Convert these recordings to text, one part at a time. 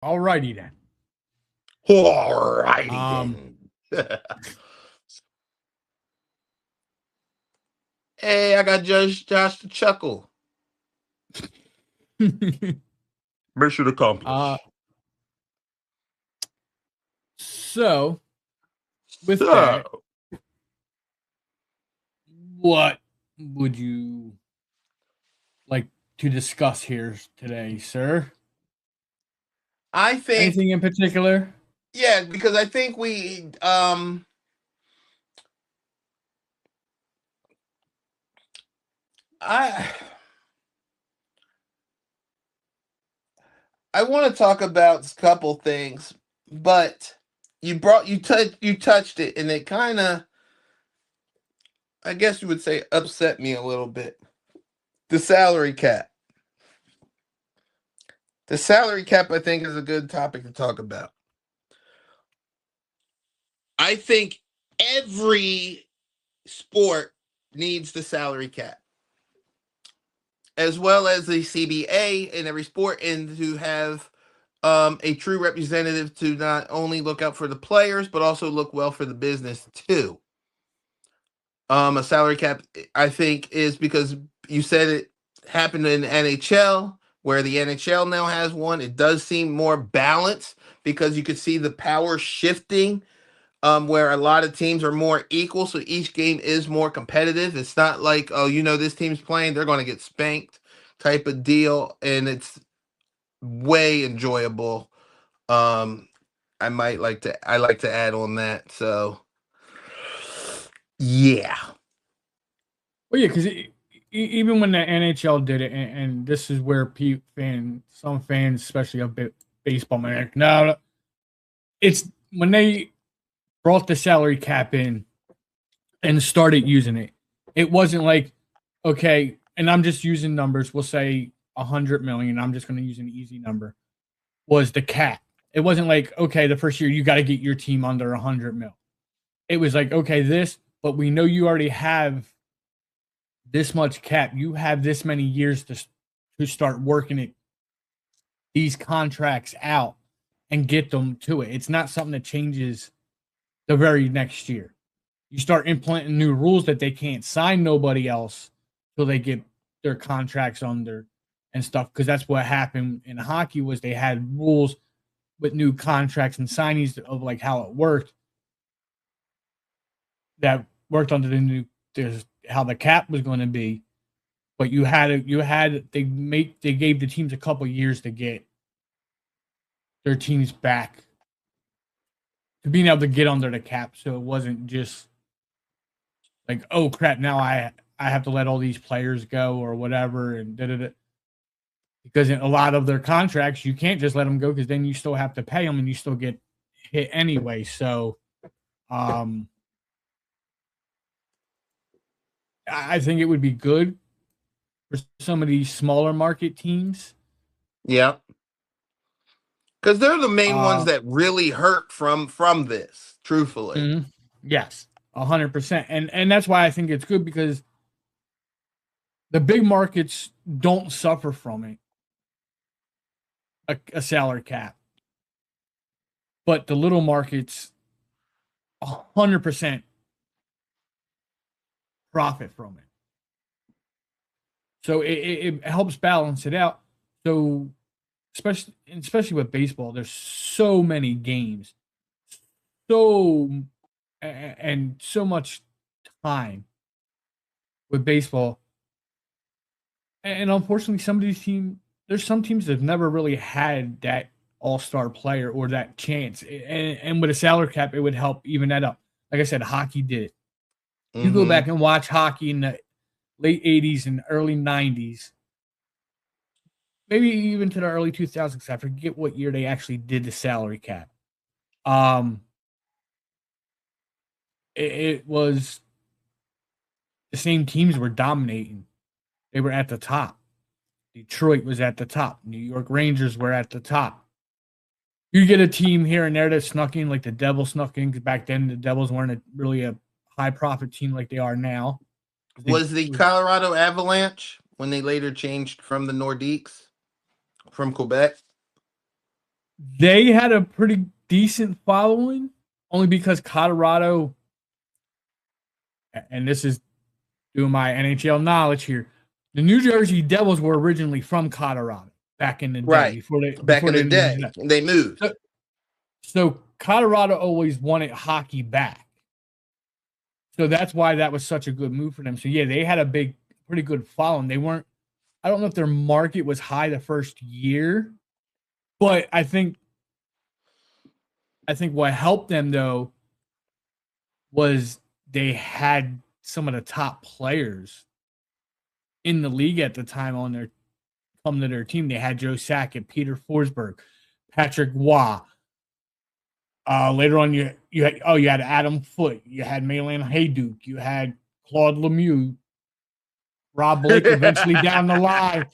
Alrighty then. Alrighty then. Hey, I got Judge Josh to chuckle. Mission uh, accomplished. so with that, So, what would you like to discuss here today, sir? I think, Anything in particular? yeah, because I think I I want to talk about a couple things, but you touched it, and it kind of, I guess you would say, upset me a little bit. The salary cap. The salary cap, I think, is a good topic to talk about. I think every sport needs the salary cap, as well as the CBA in every sport, and to have a true representative to not only look out for the players, but also look well for the business too. A salary cap, I think, is because you said it happened in NHL, where the NHL now has one. It does seem more balanced because you could see the power shifting, where a lot of teams are more equal, so each game is more competitive. It's not like, oh, this team's playing, they're going to get spanked type of deal, and it's way enjoyable. Um, I like to add on that. So, yeah. Well, yeah, because even when the NHL did it, and this is where some fans, especially of baseball, man, like, no, it's when they brought the salary cap in and started using it. It wasn't like, okay, and I'm just using numbers. We'll say 100 million. I'm just going to use an easy number. Was the cap? It wasn't like, okay, the first year you got to get your team under 100 mil. It was like, okay, this, but we know you already have this much cap. You have this many years to start working it these contracts out and get them to it. It's not something that changes the very next year. You start implementing new rules that they can't sign nobody else till they get their contracts under and stuff. Because that's what happened in hockey was they had rules with new contracts and signings of like how it worked that worked under the new how the cap was going to be. But they gave the teams a couple years to get their teams back to being able to get under the cap, so it wasn't just like, oh crap, now I have to let all these players go or whatever, and da-da-da. Because in a lot of their contracts, you can't just let them go because then you still have to pay them and you still get hit anyway. So, I think it would be good for some of these smaller market teams. Yeah. Because they're the main ones Uh, that really hurt from this, truthfully. mm-hmm. Yes, 100%, and that's why I think it's good because the big markets don't suffer from it, a salary cap, but the little markets 100% profit from it. So it helps balance it out. So especially with baseball, there's so many games, so and so much time with baseball, and unfortunately, some of these teams, there's some teams that have never really had that all-star player or that chance, and with a salary cap, it would help even that up. Like I said, hockey did it. You go Mm-hmm. back and watch hockey in the late 80s and early 90s, maybe even to the early 2000s. I forget what year they actually did the salary cap. Um, it was the same teams were dominating. They were at the top. Detroit was at the top. New York Rangers were at the top. You get a team here and there that snuck in, like the Devils snuck in, because back then the Devils weren't really a high profit team like they are now. Was the Colorado Avalanche when they later changed from the Nordiques from Quebec? they had a pretty decent following, only because Colorado, and this is doing my NHL knowledge here, the New Jersey Devils were originally from Colorado back in the day. Right. Before they Back in the day, they moved. So Colorado always wanted hockey back. So that's why that was such a good move for them. So yeah, they had a pretty good following. They weren't, I don't know if their market was high the first year, but I think what helped them though was they had some of the top players in the league at the time come to their team. They had Joe Sakic, Peter Forsberg, Patrick Waugh. Later on, you had Adam Foote, you had Milan Hayduk, you had Claude Lemieux, Rob Blake eventually down the line.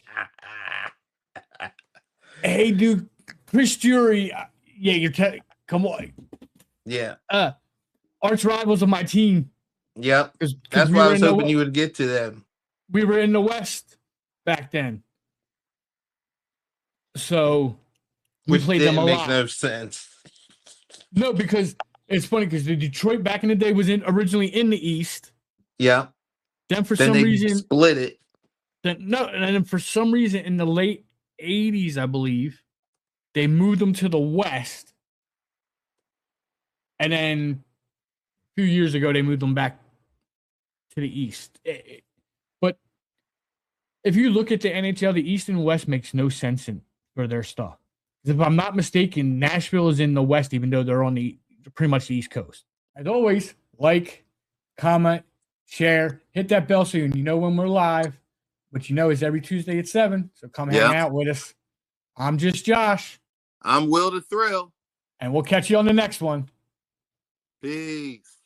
Hayduk, Chris Drury, come on, yeah, arch rivals of my team. Yep, that's why I was hoping you would get to them. We were in the West back then, so we played them a lot. Which didn't make no sense. No, because it's funny because the Detroit back in the day was originally in the East. Yeah. Then some reason split it. And then for some reason in the late 80s, I believe, they moved them to the West. And then a few years ago, they moved them back to the East. But if you look at the NHL, the East and West makes no sense for their stuff. If I'm not mistaken, Nashville is in the West, even though they're on pretty much the East Coast. As always, like, comment, share, hit that bell so you know when we're live. Which is every Tuesday at 7. So come hang out with us. I'm just Josh. I'm Will the Thrill. And we'll catch you on the next one. Peace.